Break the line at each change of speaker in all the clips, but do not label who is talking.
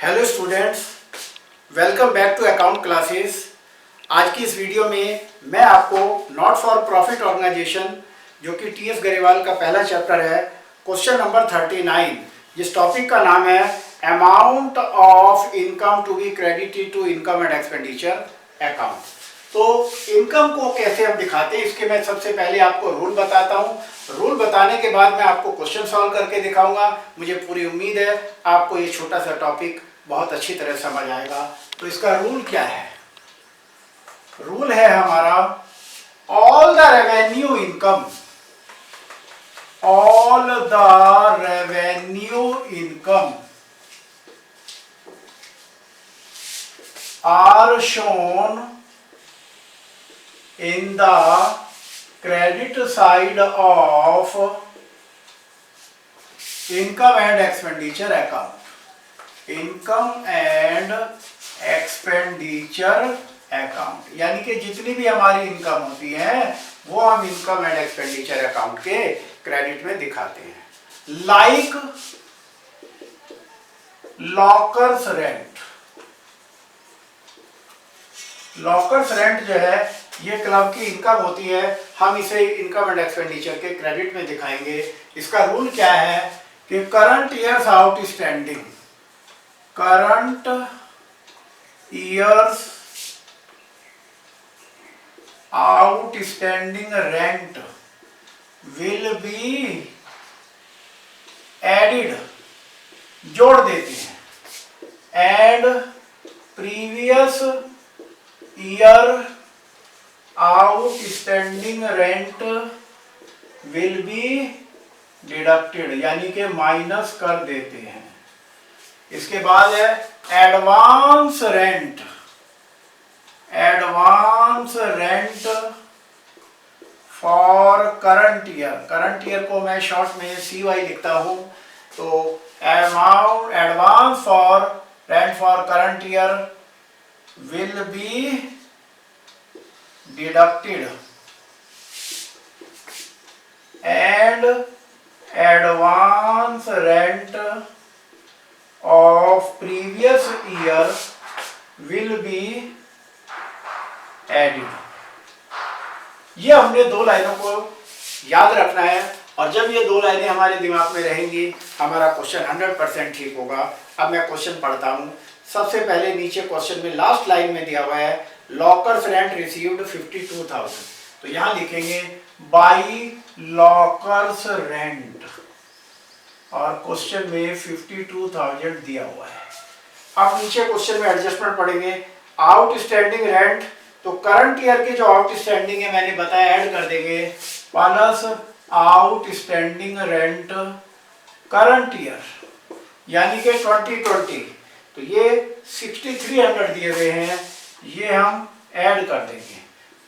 Hello students, welcome back to account classes. आज की इस वीडियो में मैं आपको नॉट फॉर प्रॉफिट ऑर्गेनाइजेशन जो कि टीएस गरेवाल का पहला चैप्टर है, क्वेश्चन नंबर 39, जिस टॉपिक का नाम है amount of income to be credited to income and expenditure account. तो इनकम को कैसे हम दिखाते हैं, इसके मैं सबसे पहले आपको रूल बताता हूँ। रूल बताने के बाद मैं आपको क्वेश्चन सॉल्व करके दिखाऊंगा। मुझे पूरी उम्मीद है आपको ये छोटा सा टॉपिक बहुत अच्छी तरह समझ आएगा। तो इसका रूल क्या है? रूल है हमारा all the revenue income, all the revenue income are shown in the credit side of income and expenditure account, income and expenditure account, यानी कि जितनी भी हमारी इनकम होती है वो हम इनकम एंड एक्सपेंडिचर अकाउंट के क्रेडिट में दिखाते हैं। Like lockers rent, lockers rent जो है ये क्लब की इनकम होती है, हम इसे इनकम एंड एक्सपेंडिचर के क्रेडिट में दिखाएंगे। इसका रूल क्या है कि current years outstanding, current years outstanding rent will be added, जोड़ देते हैं, and previous year outstanding rent will be deducted, यानी कि माइनस कर देते हैं। इसके बाद है advance rent, advance rent for current year, current year को मैं शॉर्ट में CY लिखता हूं। तो amount advance for rent for current year will be deducted and advance rent of previous year will be added। ये हमने दो लाइनों को याद रखना है, और जब ये दो लाइनें हमारे दिमाग में रहेंगी हमारा क्वेश्चन 100% ठीक होगा। अब मैं क्वेश्चन पढ़ता हूँ। सबसे पहले नीचे क्वेश्चन में लास्ट लाइन में दिया हुआ है लॉकर्स रेंट रिसीव्ड 52,000, तो यहां लिखेंगे बाई लॉकर्स रेंट, और क्वेश्चन में 52,000 दिया हुआ है। अब नीचे क्वेश्चन में एडजस्टमेंट पढ़ेंगे। आउटस्टैंडिंग रेंट, तो करंट ईयर के जो आउटस्टैंडिंग है मैंने बताया ऐड कर देंगे, plus outstanding rent current year यानी कि 2020, तो ये 6300 दिए हुए हैं, ये हम ऐड कर देंगे,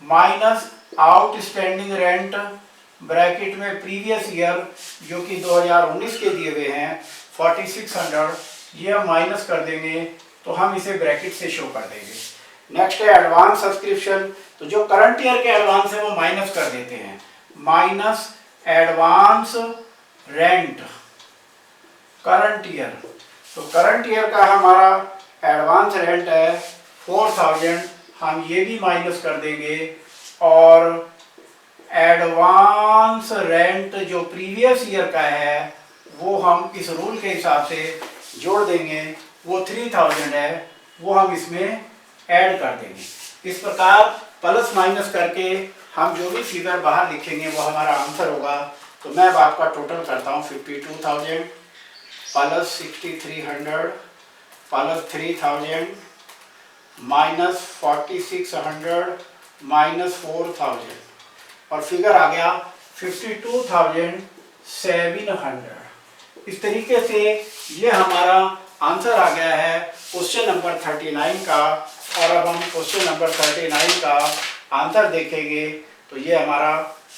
माइनस आउटस्टैंडिंग रेंट ब्रैकेट में प्रीवियस ईयर जो कि 2019 के दिए हुए हैं 4600, ये हम माइनस कर देंगे, तो हम इसे ब्रैकेट से शो कर देंगे। नेक्स्ट है एडवांस सब्सक्रिप्शन, तो जो करंट ईयर के एडवांस है वो माइनस कर देते हैं, minus advance rent current year, तो करंट ईयर का हमारा एडवांस रेंट है 4000, हम ये भी माइनस कर देंगे, और एडवांस रेंट जो प्रीवियस ईयर का है वो हम इस रूल के हिसाब से जोड़ देंगे, वो 3000 है, वो हम इसमें ऐड कर देंगे। इस प्रकार प्लस माइनस करके हम जो भी फिगर बाहर लिखेंगे वो हमारा आंसर होगा। तो मैं अब आपका टोटल करता हूँ 52,000 प्लस 6300 प्लस 3000 माइनस 4600 माइनस 4000, और फिगर आ गया 52,700। इस तरीके से ये हमारा आंसर आ गया है क्वेश्चन नंबर 39 का। और अब हम क्वेश्चन नंबर 39 का आंसर देखेंगे, तो ये हमारा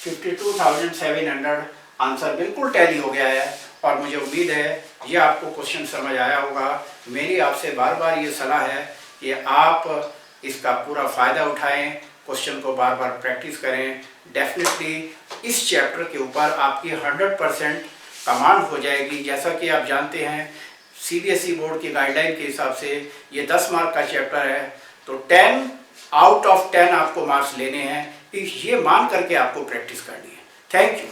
52,700 आंसर बिल्कुल टैली हो गया है, और मुझे उम्मीद है ये आपको क्वेश्चन समझ आया होगा। मेरी आपसे बार बार ये सलाह है कि आप इसका पूरा फ़ायदा उठाएं, क्वेश्चन को बार बार प्रैक्टिस करें। डेफिनेटली इस चैप्टर के ऊपर आपकी 100% कमांड हो जाएगी। जैसा कि आप जानते हैं सीबीएसई बोर्ड की गाइडलाइन के हिसाब से ये 10 मार्क का चैप्टर है, तो 10 आउट ऑफ 10 आपको मार्क्स लेने हैं, ये मान करके आपको प्रैक्टिस करनी है। Thank you.